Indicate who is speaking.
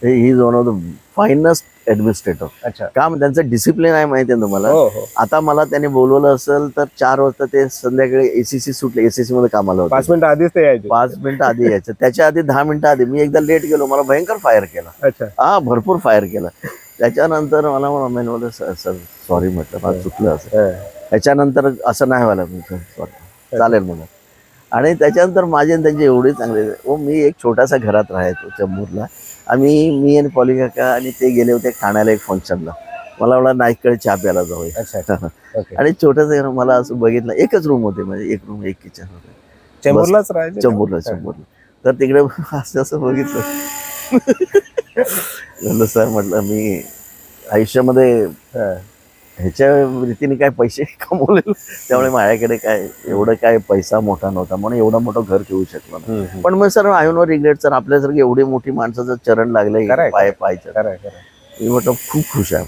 Speaker 1: He is one of the finest administrator.
Speaker 2: अच्छा.
Speaker 1: काम त्यांचं डिसिप्लिन आहे माहिती आहे तुम्हाला.
Speaker 2: हो हो.
Speaker 1: आता मला त्यांनी बोलवलं असेल तर 4 वाजता ते संध्याकाळी एसीसी सुटले, एसीसी मध्ये कामाला
Speaker 2: 5
Speaker 1: होते.
Speaker 2: मिनिटं आधीच ते यायचे.
Speaker 1: 5 मिनिटं आधी यायचं, त्याच्या आधी 10 मिनिटं आधी. मी एकदा लेट गेलो, मला भयंकर फायर केला.
Speaker 2: अच्छा.
Speaker 1: हा, भरपूर फायर केला. त्याच्यानंतर मला सर सॉरी म्हटलं, मला चुकलं असं. त्याच्यानंतर असं नाही व्हायला सॉरी चालेल म्हणून. आणि त्याच्यानंतर माझे आणि त्यांचे एवढे चांगले. मी एक छोटासा घरात राहायचो चेंबूरला. मी आणि पॉली काका आणि ते गेले होते ठाण्याला एक फंक्शनला. मला एवढा नाईककडे चहा प्यायला जाऊया.
Speaker 2: अच्छा. ओके.
Speaker 1: आणि छोटंसं घर, मला असं बघितलं, एकच रूम होते म्हणजे, एक रूम एक किचन होते.
Speaker 2: चेंबूरलाच राहायचे.
Speaker 1: चेंबूरला. तर तिकडे असं बघितलं. म्हणलं सर, म्हटलं मी आयुष्यामध्ये ह्याच्या रीतीने काय पैसे कमवले, त्यामुळे माझ्याकडे काय एवढं काय पैसा मोठा नव्हता म्हणून एवढं मोठं घर घेऊ शकलो ना. पण मग sir, I know regret sir, आपल्यासारखे एवढी मोठी माणसाचं चरण लागले पाय पायचं. मी म्हटलं खूप खुश आहे.